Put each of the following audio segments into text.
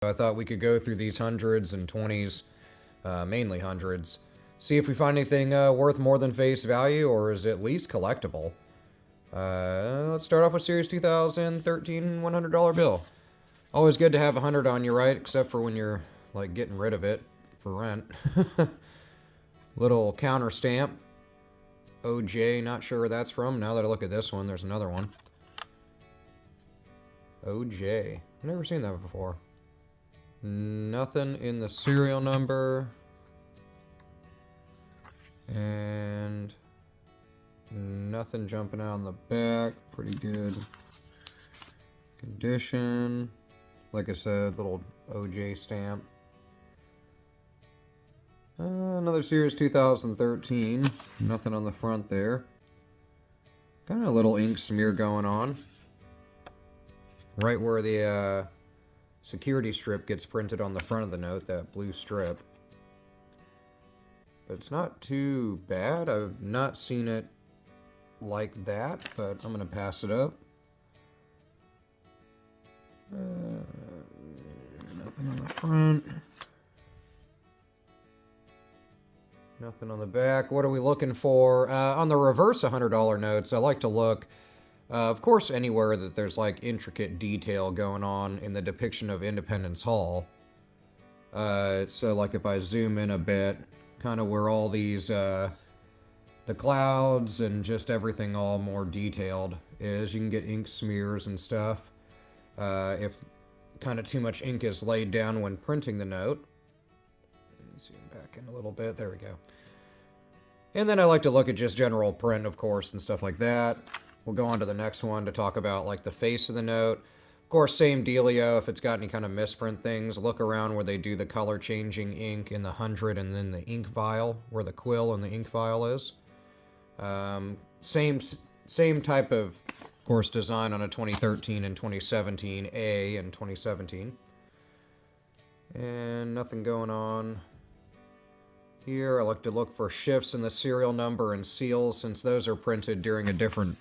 I thought we could go through these hundreds and 20s, mainly hundreds, see if we find anything worth more than face value or is at least collectible. Let's start off with Series 2013 $100 bill. Always good to have 100 on you, right? Except for when you're like getting rid of it for rent. Little counter stamp. OJ, not sure where that's from. Now that I look at this one, there's another one. OJ. I've never seen that before. Nothing in the serial number. And nothing jumping out on the back. Pretty good condition. Like I said, little OJ stamp. Another Series 2013. Nothing on the front there. Kind of a little ink smear going on. Right where the security strip gets printed on the front of the note, that blue strip. But it's not too bad. I've not seen it like that, but I'm going to pass it up. Nothing on the front. Nothing on the back. What are we looking for? On the reverse $100 notes, I like to look, of course, anywhere that there's like intricate detail going on in the depiction of Independence Hall. So like if I zoom in a bit, kind of where all these, the clouds and just everything all more detailed is, you can get ink smears and stuff. If kind of too much ink is laid down when printing the note. Zoom back in a little bit. There we go. And then I like to look at just general print, of course, and stuff like that. We'll go on to the next one to talk about like the face of the note. Of course, same dealio. If it's got any kind of misprint things, look around where they do the color changing ink in the 100 and then the ink vial, where the quill and the ink vial is. Same type of course, design on a 2013 and 2017 A and 2017. And nothing going on here. I like to look for shifts in the serial number and seals, since those are printed during a different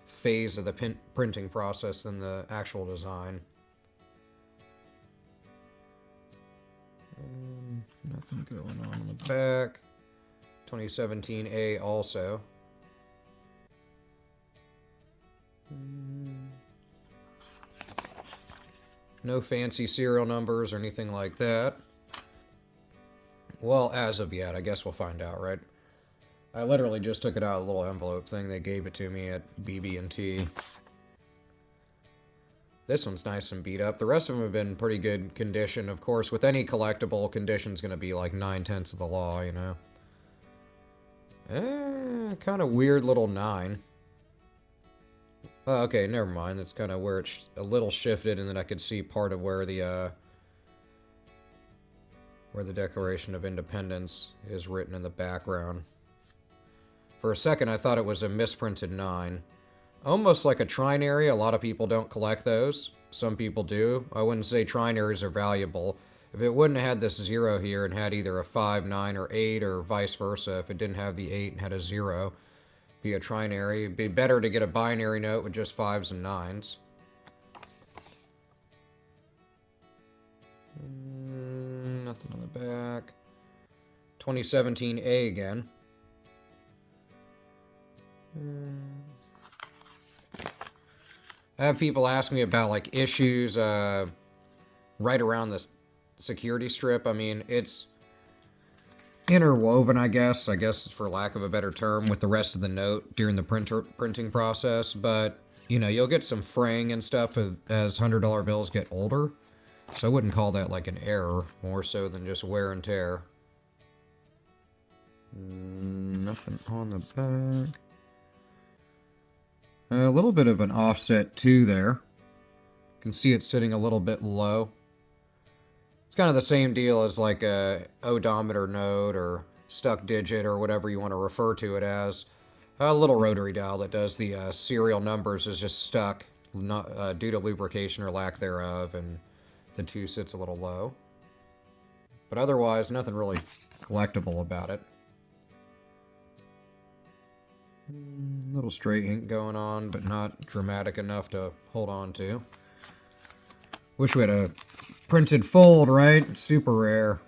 phase of the printing process than the actual design. And nothing going on in the back. 2017 A also. No fancy serial numbers or anything like that. Well, as of yet, I guess we'll find out, right? I literally just took it out of a little envelope thing. They gave it to me at BB&T. This one's nice and beat up. The rest of them have been pretty good condition. Of course, with any collectible, condition's going to be like 9/10 of the law, you know? Kind of weird little 9. Oh, okay, never mind. It's kind of where it's a little shifted, and then I could see part of where the Declaration of Independence is written in the background. For a second, I thought it was a misprinted 9. Almost like a trinary. A lot of people don't collect those. Some people do. I wouldn't say trinaries are valuable. If it wouldn't have had this 0 here and had either a 5, 9, or 8, or vice versa, if it didn't have the 8 and had a 0, be a trinary. It'd be better to get a binary note with just 5s and 9s. Nothing on the back. 2017 A again. I have people ask me about like issues right around this security strip. I mean, it's interwoven, I guess for lack of a better term, with the rest of the note during the printing process. But, you know, you'll get some fraying and stuff as $100 bills get older. So I wouldn't call that like an error, more so than just wear and tear. Nothing on the back. A little bit of an offset too there. You can see it sitting a little bit low. It's kind of the same deal as like a odometer note or stuck digit or whatever you want to refer to it as. A little rotary dial that does the serial numbers is just stuck due to lubrication or lack thereof, and the 2 sits a little low. But otherwise, nothing really collectible about it. Little stray ink going on, but not dramatic enough to hold on to. Wish we had a Printed fold, right? Super rare.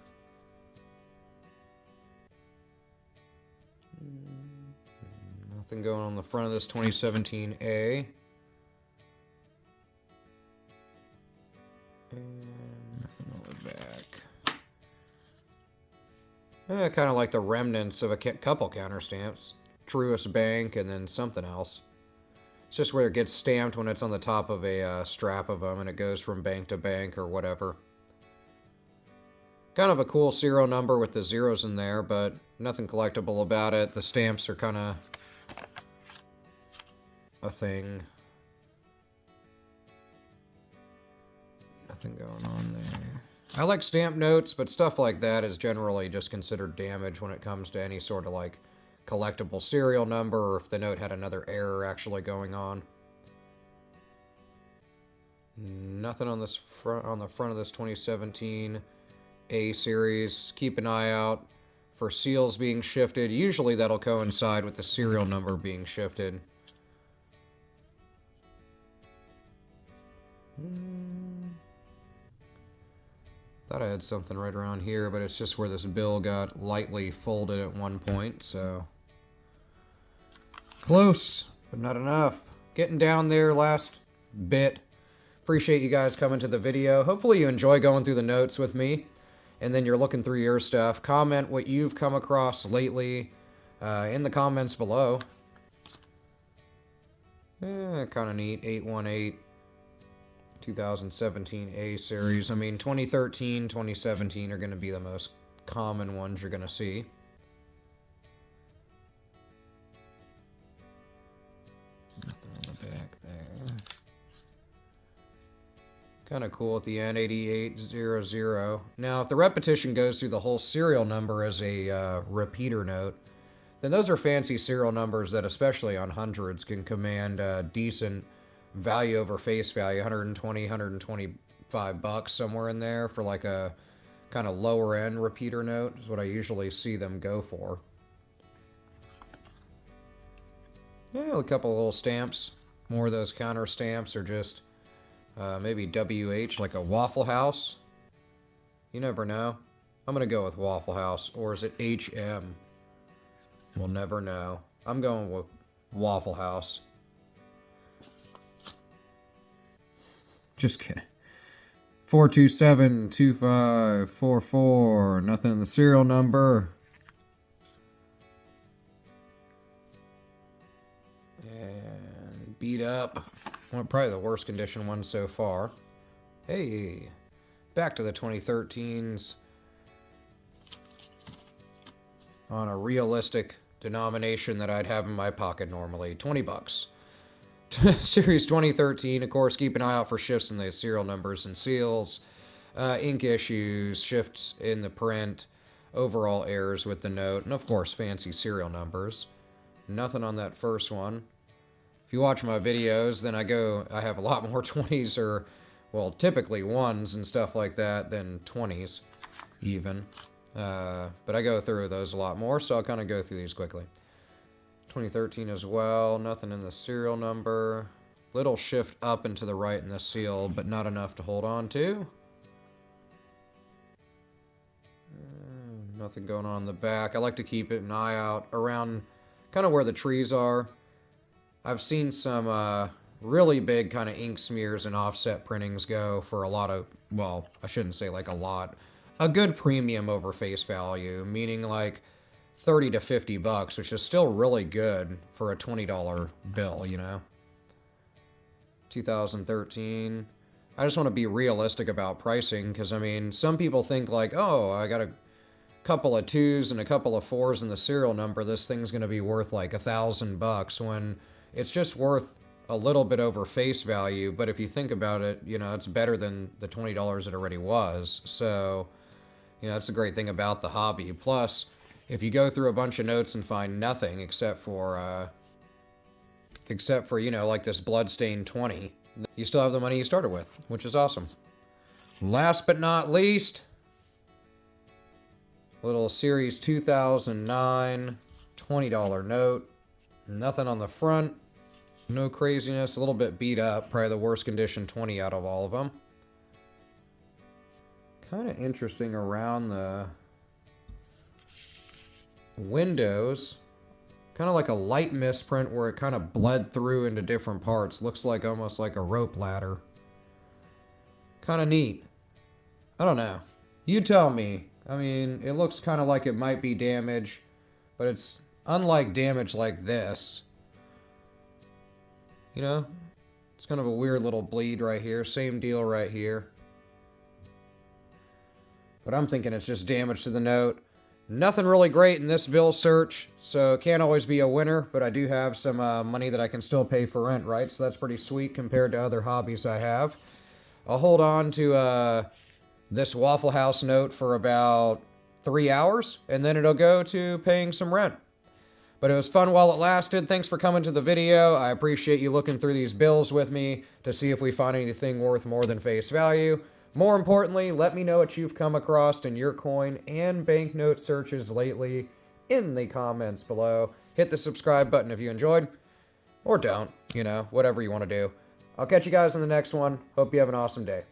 Nothing going on the front of this 2017A. And nothing on the back. Kind of like the remnants of a couple counter stamps. Truist Bank and then something else. It's just where it gets stamped when it's on the top of a strap of them and it goes from bank to bank or whatever. Kind of a cool serial number with the zeros in there, but nothing collectible about it. The stamps are kind of a thing. Nothing going on there. I like stamp notes, but stuff like that is generally just considered damage when it comes to any sort of like collectible serial number or if the note had another error actually going on. Nothing on this on the front of this 2017 A series. Keep an eye out for seals being shifted. Usually that'll coincide with the serial number being shifted. Thought I had something right around here, but it's just where this bill got lightly folded at one point, so close, but not enough. Getting down there last bit. Appreciate you guys coming to the video. Hopefully you enjoy going through the notes with me, and then you're looking through your stuff. Comment what you've come across lately in the comments below. Kind of neat. 818 2017 A series. I mean, 2013, 2017 are going to be the most common ones you're going to see. Nothing on the back there. Kind of cool at the end, 8800. Now, if the repetition goes through the whole serial number as a repeater note, then those are fancy serial numbers that, especially on hundreds, can command decent value over face value, 120, 125 bucks, somewhere in there for like a kind of lower end repeater note is what I usually see them go for. Yeah, a couple of little stamps. More of those counter stamps are just maybe WH, like a Waffle House. You never know. I'm going to go with Waffle House, or is it HM? We'll never know. I'm going with Waffle House. Just kidding. 4272544. Nothing in the serial number. And beat up. Well, probably the worst condition one so far. Hey, back to the 2013s. On a realistic denomination that I'd have in my pocket normally. 20 bucks. Series 2013, of course, keep an eye out for shifts in the serial numbers and seals, ink issues, shifts in the print, overall errors with the note, and of course, fancy serial numbers. Nothing on that first one. If you watch my videos, then I have a lot more 20s or, well, typically 1s and stuff like that than 20s, even. But I go through those a lot more, so I'll kind of go through these quickly. 2013 as well, nothing in the serial number. Little shift up and to the right in the seal, but not enough to hold on to. Nothing going on in the back. I like to keep an eye out around kind of where the trees are. I've seen some really big kind of ink smears and offset printings go for a lot of, well, I shouldn't say like a lot, a good premium over face value, meaning like 30 to 50 bucks, which is still really good for a $20 bill, you know. 2013. I just want to be realistic about pricing because, I mean, some people think like, oh, I got a couple of 2s and a couple of 4s in the serial number. This thing's going to be worth like $1,000 when it's just worth a little bit over face value. But if you think about it, you know, it's better than the $20 it already was. So, you know, that's the great thing about the hobby. Plus, if you go through a bunch of notes and find nothing except for, you know, like this Bloodstained 20, you still have the money you started with, which is awesome. Last but not least, little Series 2009 $20 note. Nothing on the front. No craziness. A little bit beat up. Probably the worst condition 20 out of all of them. Kind of interesting around the windows. Kind of like a light misprint where it kind of bled through into different parts. Looks like almost like a rope ladder. Kind of neat. I don't know. You tell me. I mean, it looks kind of like it might be damage, but it's unlike damage like this. You know? It's kind of a weird little bleed right here. Same deal right here. But I'm thinking it's just damage to the note. Nothing really great in this bill search, so it can't always be a winner, but I do have some money that I can still pay for rent, right? So that's pretty sweet compared to other hobbies I have. I'll hold on to this Waffle House note for about 3 hours, and then it'll go to paying some rent. But it was fun while it lasted. Thanks for coming to the video. I appreciate you looking through these bills with me to see if we find anything worth more than face value. More importantly, let me know what you've come across in your coin and banknote searches lately in the comments below. Hit the subscribe button if you enjoyed, or don't, you know, whatever you want to do. I'll catch you guys in the next one. Hope you have an awesome day.